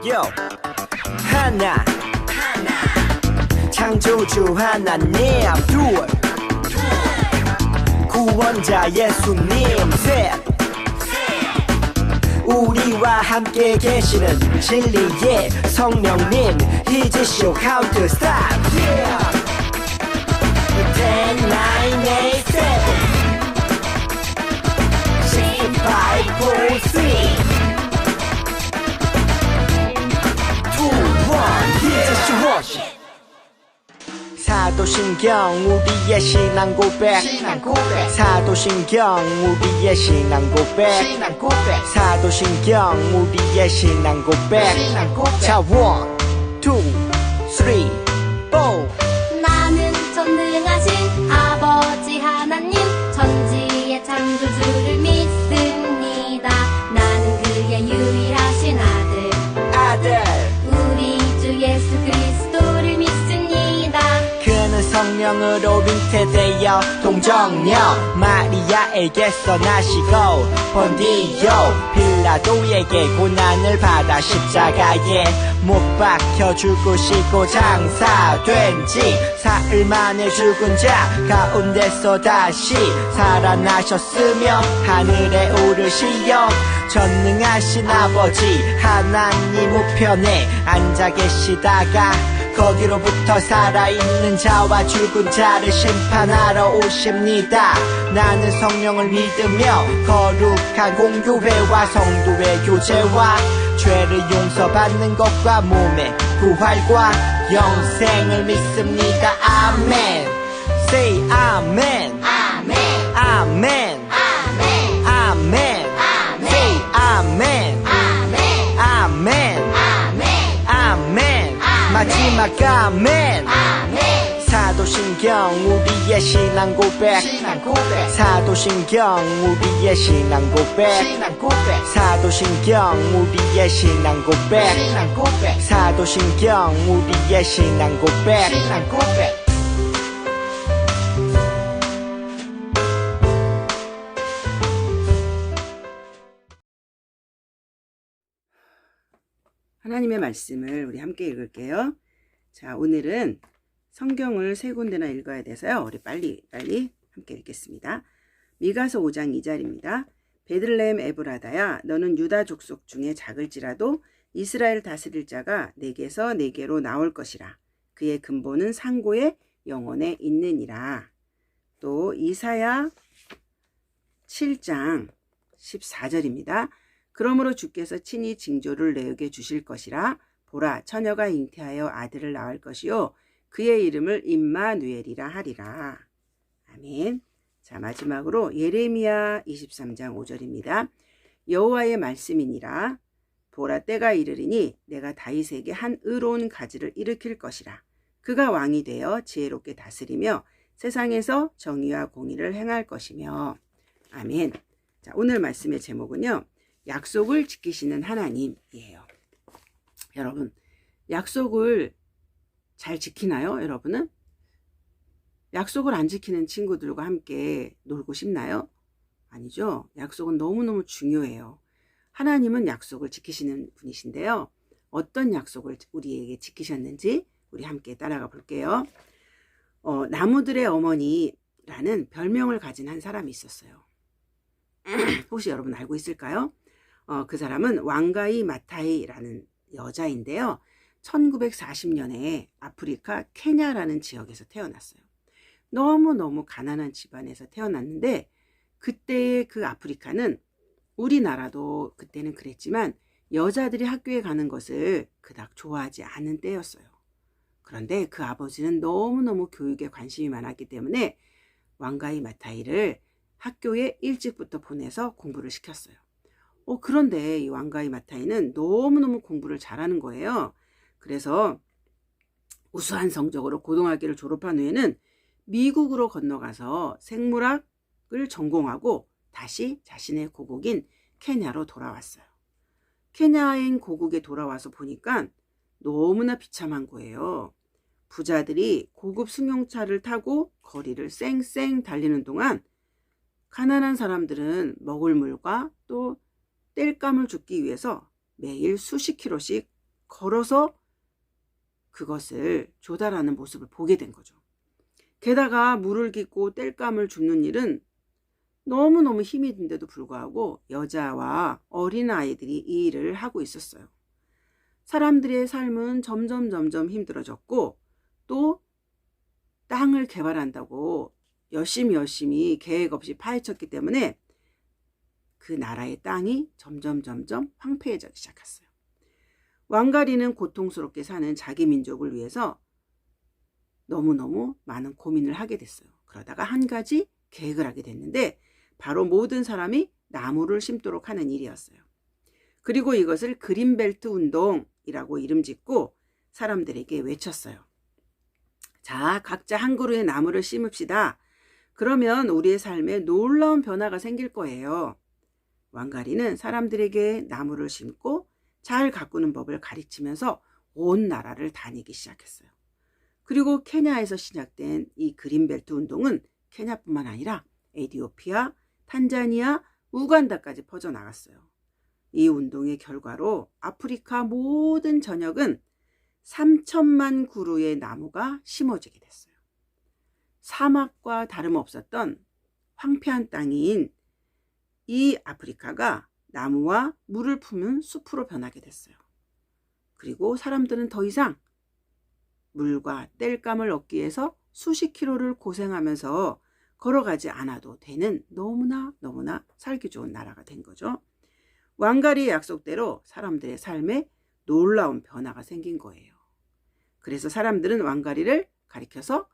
요 하나 창조주 하나님 둘 구원자 예수님 셋 우리와 함께 계시는 진리의 성령님 He's show how to stop yeah 10, 9, 8, 7 6, 5, 4, 3 2, 1 Here's your worship 사도신경 우리의 신앙 고백 사도신경 우리의 신앙 고백 사도신경 우리의 신앙 고백 자 1, 2, 3, 4 나는 전능하신 아버지 하나님 천지의 창조주를 믿습니다. 나는 그의 유일하신 아들 우리 주 예수 그리스도를 믿습니다. 그는 성령으로 잉태되어 동정녀 마리아에게서 나시고 본디오 빌라도에게 고난을 받아 십자가에 못 박혀 죽으시고 장사된 지 사흘 만에 죽은 자 가운데서 다시 살아나셨으며 하늘에 오르시어 전능하신 아버지 하나님 우편에 앉아 계시다가 거기로부터 살아있는 자와 죽은 자를 심판하러 오십니다. 나는 성령을 믿으며 거룩한 공교회와 성도의 교제와 죄를 용서받는 것과 몸의 부활과 영생을 믿습니다. 아멘. Say 아멘. 아멘 아멘. 아멘 아멘. Say 아멘. 아멘 아멘. 아멘 아멘. 마지막 아멘. 아멘 사도신경 우리의 신앙 고백 사도신경 우리의 신앙 고백 사도신경 우리의 신앙 고백 사도신경 우리의 신앙 고백 하나님의 말씀을 우리 함께 읽을게요. 자, 오늘은 성경을 세 군데나 읽어야 돼서요. 우리 빨리 함께 읽겠습니다. 미가서 5장 2절입니다. 베들레헴 에브라다야 너는 유다 족속 중에 작을지라도 이스라엘 다스릴 자가 내게서 내게로 나올 것이라. 그의 근본은 상고의 영혼에 있느니라. 또 이사야 7장 14절입니다. 그러므로 주께서 친히 징조를 내게 주실 것이라. 보라 처녀가 잉태하여 아들을 낳을 것이요 그의 이름을 임마누엘이라 하리라. 아멘. 자, 마지막으로 예레미야 23장 5절입니다. 여호와의 말씀이니라. 보라 때가 이르리니 내가 다윗에게 한 의로운 가지를 일으킬 것이라. 그가 왕이 되어 지혜롭게 다스리며 세상에서 정의와 공의를 행할 것이며. 아멘. 자, 오늘 말씀의 제목은요. 약속을 지키시는 하나님이에요. 여러분, 약속을 잘 지키나요? 여러분은? 약속을 안 지키는 친구들과 함께 놀고 싶나요? 아니죠. 약속은 너무너무 중요해요. 하나님은 약속을 지키시는 분이신데요. 어떤 약속을 우리에게 지키셨는지 우리 함께 따라가 볼게요. 나무들의 어머니라는 별명을 가진 한 사람이 있었어요. 혹시 여러분 알고 있을까요? 그 사람은 왕가이 마타이라는 여자인데요. 1940년에 아프리카 케냐라는 지역에서 태어났어요. 너무너무 가난한 집안에서 태어났는데 그때의 그 아프리카는 우리나라도 그때는 그랬지만 여자들이 학교에 가는 것을 그닥 좋아하지 않은 때였어요. 그런데 그 아버지는 너무너무 교육에 관심이 많았기 때문에 왕가이 마타이를 학교에 일찍부터 보내서 공부를 시켰어요. 그런데 이 왕가이 마타이는 너무너무 공부를 잘하는 거예요. 그래서 우수한 성적으로 고등학교를 졸업한 후에는 미국으로 건너가서 생물학을 전공하고 다시 자신의 고국인 케냐로 돌아왔어요. 케냐인 고국에 돌아와서 보니까 너무나 비참한 거예요. 부자들이 고급 승용차를 타고 거리를 쌩쌩 달리는 동안 가난한 사람들은 먹을 물과 또 땔감을 줍기 위해서 매일 수십 킬로씩 걸어서 그것을 조달하는 모습을 보게 된 거죠. 게다가 물을 깃고 땔감을 줍는 일은 너무너무 힘이 든데도 불구하고 여자와 어린아이들이 이 일을 하고 있었어요. 사람들의 삶은 점점 힘들어졌고 또 땅을 개발한다고 열심히 계획 없이 파헤쳤기 때문에 그 나라의 땅이 점점 황폐해지기 시작했어요. 왕가리는 고통스럽게 사는 자기 민족을 위해서 너무너무 많은 고민을 하게 됐어요. 그러다가 한 가지 계획을 하게 됐는데 바로 모든 사람이 나무를 심도록 하는 일이었어요. 그리고 이것을 그린벨트 운동이라고 이름 짓고 사람들에게 외쳤어요. 자, 각자 한 그루의 나무를 심읍시다. 그러면 우리의 삶에 놀라운 변화가 생길 거예요. 왕가리는 사람들에게 나무를 심고 잘 가꾸는 법을 가르치면서 온 나라를 다니기 시작했어요. 그리고 케냐에서 시작된 이 그린벨트 운동은 케냐뿐만 아니라 에티오피아, 탄자니아, 우간다까지 퍼져나갔어요. 이 운동의 결과로 아프리카 모든 전역은 3천만 그루의 나무가 심어지게 됐어요. 사막과 다름없었던 황폐한 땅인 이 아프리카가 나무와 물을 품은 숲으로 변하게 됐어요. 그리고 사람들은 더 이상 물과 땔감을 얻기 위해서 수십 킬로를 고생하면서 걸어가지 않아도 되는 너무나 살기 좋은 나라가 된 거죠. 왕가리의 약속대로 사람들의 삶에 놀라운 변화가 생긴 거예요. 그래서 사람들은 왕가리를 가리켜서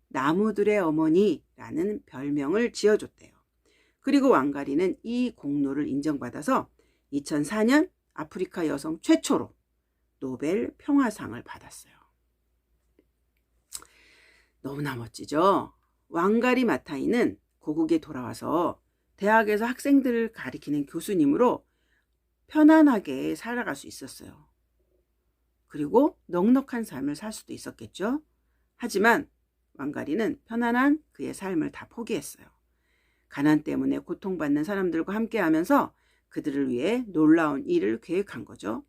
나무들의 어머니라는 별명을 지어줬대요. 그리고 왕가리는 이 공로를 인정받아서 2004년 아프리카 여성 최초로 노벨 평화상을 받았어요. 너무나 멋지죠? 왕가리 마타이는 고국에 돌아와서 대학에서 학생들을 가리키는 교수님으로 편안하게 살아갈 수 있었어요. 그리고 넉넉한 삶을 살 수도 있었겠죠. 하지만 왕가리는 편안한 그의 삶을 다 포기했어요. 가난 때문에 고통받는 사람들과 함께하면서 그들을 위해 놀라운 일을 계획한 거죠.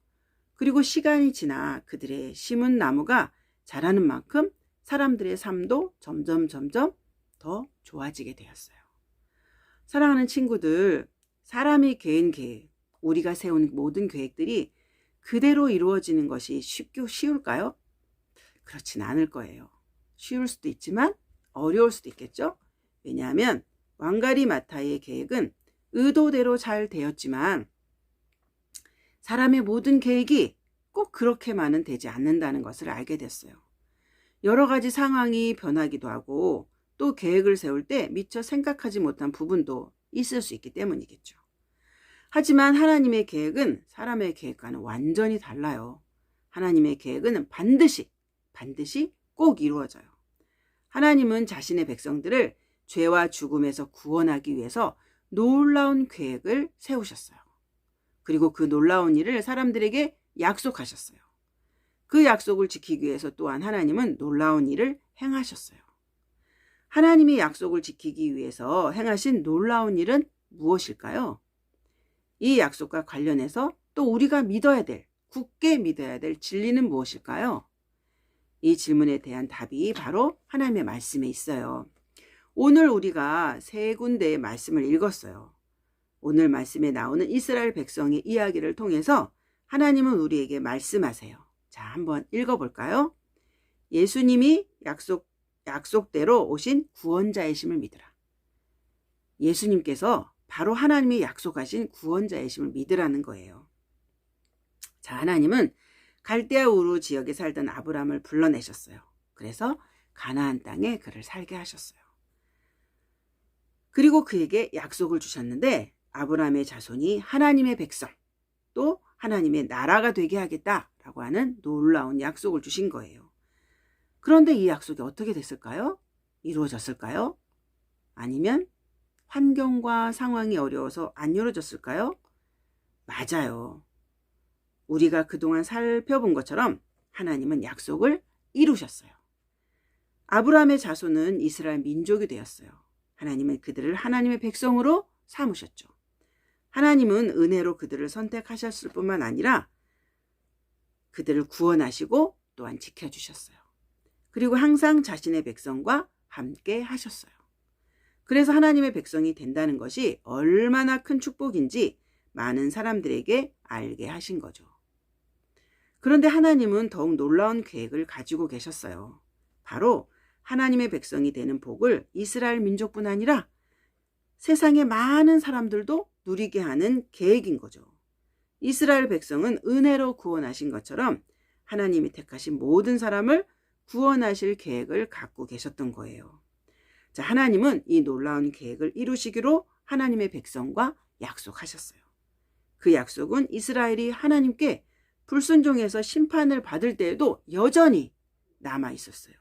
그리고 시간이 지나 그들의 심은 나무가 자라는 만큼 사람들의 삶도 점점 더 좋아지게 되었어요. 사랑하는 친구들, 사람이 개인 계획, 우리가 세운 모든 계획들이 그대로 이루어지는 것이 쉬울까요? 그렇진 않을 거예요. 쉬울 수도 있지만 어려울 수도 있겠죠? 왜냐하면 왕가리 마타이의 계획은 의도대로 잘 되었지만 사람의 모든 계획이 꼭 그렇게만은 되지 않는다는 것을 알게 됐어요. 여러 가지 상황이 변하기도 하고 또 계획을 세울 때 미처 생각하지 못한 부분도 있을 수 있기 때문이겠죠. 하지만 하나님의 계획은 사람의 계획과는 완전히 달라요. 하나님의 계획은 반드시 꼭 이루어져요. 하나님은 자신의 백성들을 죄와 죽음에서 구원하기 위해서 놀라운 계획을 세우셨어요. 그리고 그 놀라운 일을 사람들에게 약속하셨어요. 그 약속을 지키기 위해서 또한 하나님은 놀라운 일을 행하셨어요. 하나님의 약속을 지키기 위해서 행하신 놀라운 일은 무엇일까요? 이 약속과 관련해서 또 우리가 굳게 믿어야 될 진리는 무엇일까요? 이 질문에 대한 답이 바로 하나님의 말씀에 있어요. 오늘 우리가 3군데의 말씀을 읽었어요. 오늘 말씀에 나오는 이스라엘 백성의 이야기를 통해서 하나님은 우리에게 말씀하세요. 자, 한번 읽어볼까요? 예수님이 약속대로 오신 구원자이심을 믿으라. 예수님께서 바로 하나님이 약속하신 구원자이심을 믿으라는 거예요. 자, 하나님은 갈대아 우르 지역에 살던 아브라함을 불러내셨어요. 그래서 가나안 땅에 그를 살게 하셨어요. 그리고 그에게 약속을 주셨는데 아브라함의 자손이 하나님의 백성, 또 하나님의 나라가 되게 하겠다라고 하는 놀라운 약속을 주신 거예요. 그런데 이 약속이 어떻게 됐을까요? 이루어졌을까요? 아니면 환경과 상황이 어려워서 안 이루어졌을까요? 맞아요. 우리가 그동안 살펴본 것처럼 하나님은 약속을 이루셨어요. 아브라함의 자손은 이스라엘 민족이 되었어요. 하나님은 그들을 하나님의 백성으로 삼으셨죠. 하나님은 은혜로 그들을 선택하셨을 뿐만 아니라 그들을 구원하시고 또한 지켜주셨어요. 그리고 항상 자신의 백성과 함께 하셨어요. 그래서 하나님의 백성이 된다는 것이 얼마나 큰 축복인지 많은 사람들에게 알게 하신 거죠. 그런데 하나님은 더욱 놀라운 계획을 가지고 계셨어요. 바로 하나님의 백성이 되는 복을 이스라엘 민족뿐 아니라 세상의 많은 사람들도 누리게 하는 계획인 거죠. 이스라엘 백성은 은혜로 구원하신 것처럼 하나님이 택하신 모든 사람을 구원하실 계획을 갖고 계셨던 거예요. 자, 하나님은 이 놀라운 계획을 이루시기로 하나님의 백성과 약속하셨어요. 그 약속은 이스라엘이 하나님께 불순종해서 심판을 받을 때에도 여전히 남아 있었어요.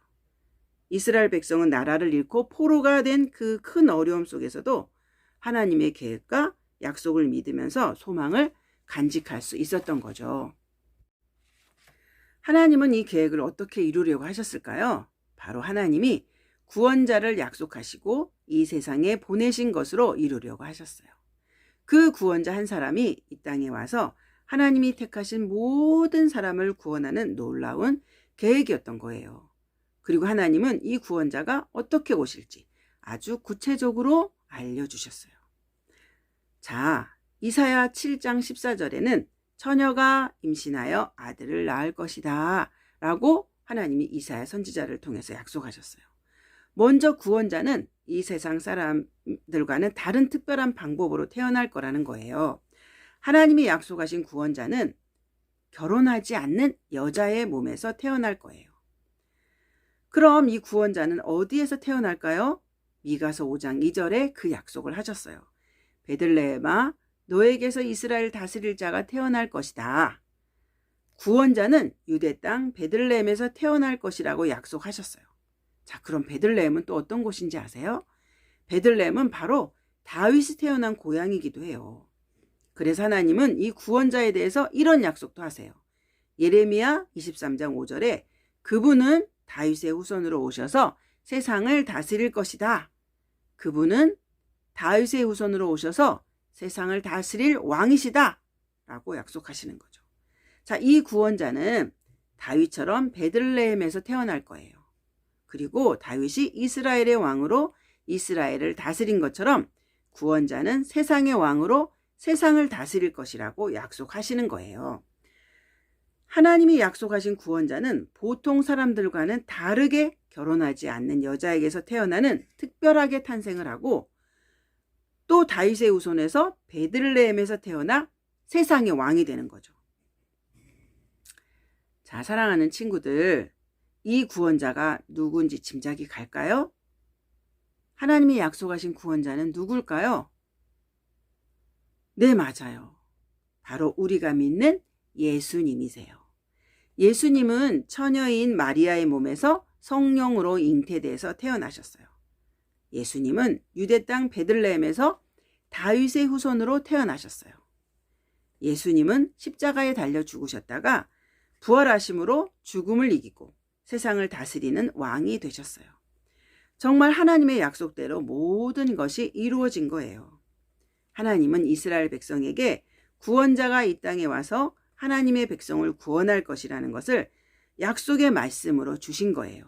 이스라엘 백성은 나라를 잃고 포로가 된 그 큰 어려움 속에서도 하나님의 계획과 약속을 믿으면서 소망을 간직할 수 있었던 거죠. 하나님은 이 계획을 어떻게 이루려고 하셨을까요? 바로 하나님이 구원자를 약속하시고 이 세상에 보내신 것으로 이루려고 하셨어요. 그 구원자 한 사람이 이 땅에 와서 하나님이 택하신 모든 사람을 구원하는 놀라운 계획이었던 거예요. 그리고 하나님은 이 구원자가 어떻게 오실지 아주 구체적으로 알려주셨어요. 자, 이사야 7장 14절에는 처녀가 임신하여 아들을 낳을 것이다 라고 하나님이 이사야 선지자를 통해서 약속하셨어요. 먼저 구원자는 이 세상 사람들과는 다른 특별한 방법으로 태어날 거라는 거예요. 하나님이 약속하신 구원자는 결혼하지 않는 여자의 몸에서 태어날 거예요. 그럼 이 구원자는 어디에서 태어날까요? 미가서 5장 2절에 그 약속을 하셨어요. 베들레헴아, 너에게서 이스라엘 다스릴 자가 태어날 것이다. 구원자는 유대 땅 베들레헴에서 태어날 것이라고 약속하셨어요. 자, 그럼 베들레헴은 또 어떤 곳인지 아세요? 베들레헴은 바로 다윗이 태어난 고향이기도 해요. 그래서 하나님은 이 구원자에 대해서 이런 약속도 하세요. 예레미야 23장 5절에 그분은 다윗의 후손으로 오셔서 세상을 다스릴 것이다. 그분은 다윗의 후손으로 오셔서 세상을 다스릴 왕이시다 라고 약속하시는 거죠. 자, 이 구원자는 다윗처럼 베들레헴에서 태어날 거예요. 그리고 다윗이 이스라엘의 왕으로 이스라엘을 다스린 것처럼 구원자는 세상의 왕으로 세상을 다스릴 것이라고 약속하시는 거예요. 하나님이 약속하신 구원자는 보통 사람들과는 다르게 결혼하지 않는 여자에게서 태어나는 특별하게 탄생을 하고 또 다윗의 후손에서 베들레헴에서 태어나 세상의 왕이 되는 거죠. 자, 사랑하는 친구들, 이 구원자가 누군지 짐작이 갈까요? 하나님이 약속하신 구원자는 누굴까요? 네, 맞아요. 바로 우리가 믿는 예수님이세요. 예수님은 처녀인 마리아의 몸에서 성령으로 잉태돼서 태어나셨어요. 예수님은 유대 땅 베들레헴에서 다윗의 후손으로 태어나셨어요. 예수님은 십자가에 달려 죽으셨다가 부활하심으로 죽음을 이기고 세상을 다스리는 왕이 되셨어요. 정말 하나님의 약속대로 모든 것이 이루어진 거예요. 하나님은 이스라엘 백성에게 구원자가 이 땅에 와서 하나님의 백성을 구원할 것이라는 것을 약속의 말씀으로 주신 거예요.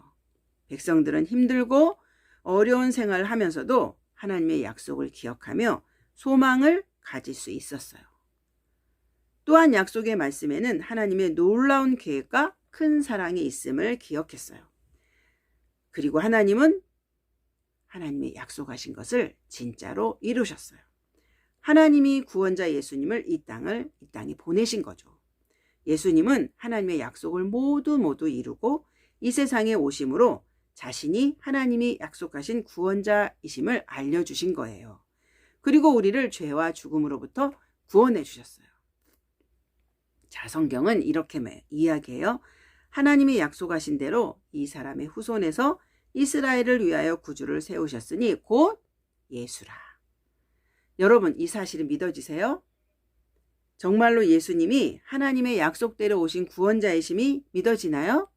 백성들은 힘들고 어려운 생활을 하면서도 하나님의 약속을 기억하며 소망을 가질 수 있었어요. 또한 약속의 말씀에는 하나님의 놀라운 계획과 큰 사랑이 있음을 기억했어요. 그리고 하나님은 하나님의 약속하신 것을 진짜로 이루셨어요. 하나님이 구원자 예수님을 이 땅에 보내신 거죠. 예수님은 하나님의 약속을 모두 이루고 이 세상에 오심으로 자신이 하나님이 약속하신 구원자이심을 알려주신 거예요. 그리고 우리를 죄와 죽음으로부터 구원해 주셨어요. 자, 성경은 이렇게 이야기해요. 하나님이 약속하신 대로 이 사람의 후손에서 이스라엘을 위하여 구주를 세우셨으니 곧 예수라. 여러분, 이 사실이 믿어지세요? 정말로 예수님이 하나님의 약속대로 오신 구원자이심이 믿어지나요?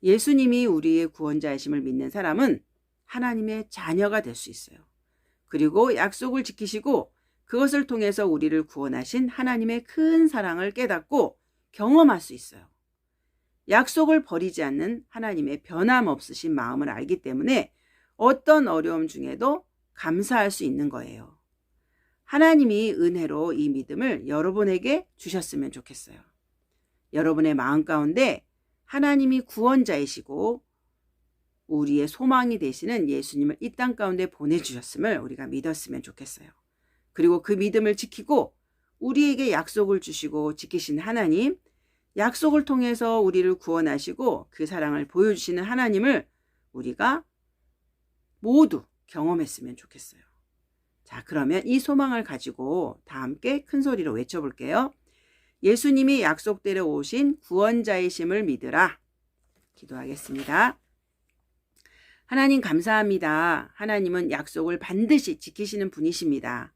예수님이 우리의 구원자이심을 믿는 사람은 하나님의 자녀가 될 수 있어요. 그리고 약속을 지키시고 그것을 통해서 우리를 구원하신 하나님의 큰 사랑을 깨닫고 경험할 수 있어요. 약속을 버리지 않는 하나님의 변함없으신 마음을 알기 때문에 어떤 어려움 중에도 감사할 수 있는 거예요. 하나님이 은혜로 이 믿음을 여러분에게 주셨으면 좋겠어요. 여러분의 마음 가운데 하나님이 구원자이시고 우리의 소망이 되시는 예수님을 이 땅 가운데 보내주셨음을 우리가 믿었으면 좋겠어요. 그리고 그 믿음을 지키고 우리에게 약속을 주시고 지키신 하나님, 약속을 통해서 우리를 구원하시고 그 사랑을 보여주시는 하나님을 우리가 모두 경험했으면 좋겠어요. 자, 그러면 이 소망을 가지고 다 함께 큰 소리로 외쳐볼게요. 예수님이 약속대로 오신 구원자이심을 믿으라. 기도하겠습니다. 하나님 감사합니다. 하나님은 약속을 반드시 지키시는 분이십니다.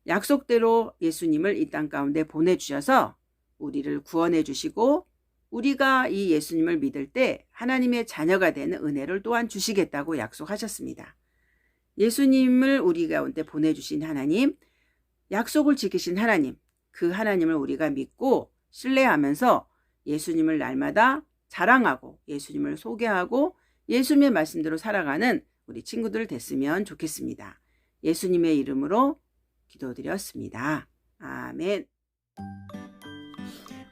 약속대로 예수님을 이 땅 가운데 보내주셔서 우리를 구원해 주시고 우리가 이 예수님을 믿을 때 하나님의 자녀가 되는 은혜를 또한 주시겠다고 약속하셨습니다. 예수님을 우리 가운데 보내주신 하나님, 약속을 지키신 하나님, 그 하나님을 우리가 믿고 신뢰하면서 예수님을 날마다 자랑하고 예수님을 소개하고 예수님의 말씀대로 살아가는 우리 친구들 됐으면 좋겠습니다. 예수님의 이름으로 기도드렸습니다. 아멘.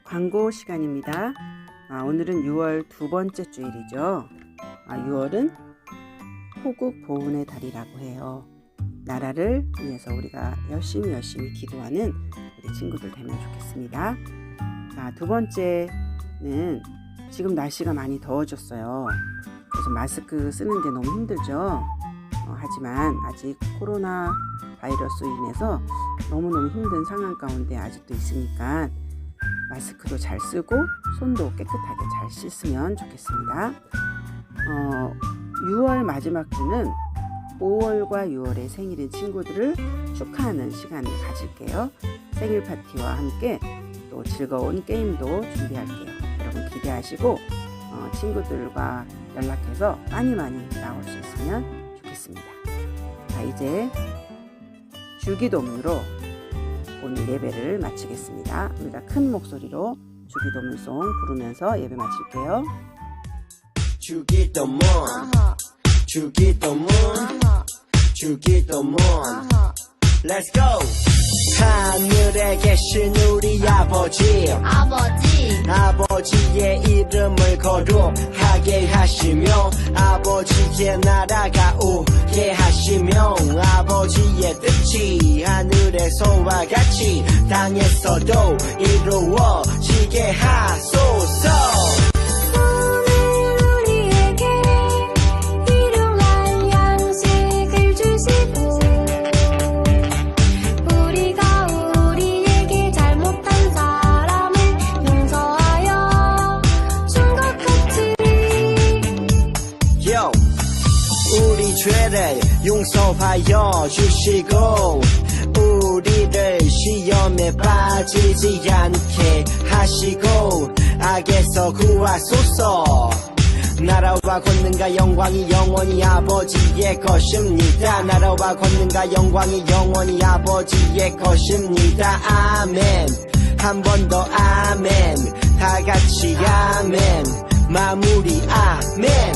광고 시간입니다. 오늘은 6월 두 번째 주일이죠. 6월은 호국 보훈의 달이라고 해요. 나라를 위해서 우리가 열심히 기도하는 우리 친구들 되면 좋겠습니다. 자, 두 번째는 지금 날씨가 많이 더워졌어요. 그래서 마스크 쓰는 게 너무 힘들죠. 하지만 아직 코로나 바이러스로 인해서 너무너무 힘든 상황 가운데 아직도 있으니까 마스크도 잘 쓰고 손도 깨끗하게 잘 씻으면 좋겠습니다. 6월 마지막 주는 5월과 6월의 생일인 친구들을 축하하는 시간을 가질게요. 생일 파티와 함께 또 즐거운 게임도 준비할게요. 여러분 기대하시고 친구들과 연락해서 많이 나올 수 있으면 좋겠습니다. 자, 이제 주기도문으로 오늘 예배를 마치겠습니다. 우리가 큰 목소리로 주기도문송 부르면서 예배 마칠게요. 주기도문 주기도문 주기도문 Let's go! 하늘에 계신 우리 아버지 아버지의 이름을 거룩하게 하시며 아버지의 나라가 오게 하시며 아버지의 뜻이 하늘에서와 같이 땅에서도 이루어지게 하소서. 죄를 용서하여 주시고 우리를 시험에 빠지지 않게 하시고 악에서 구하소서. 나라와 권능과 영광이 영원히 아버지의 것입니다. 나라와 권능과 영광이 영원히 아버지의 것입니다. 아멘. 한 번 더 아멘. 다 같이 아멘. 마무리 아멘.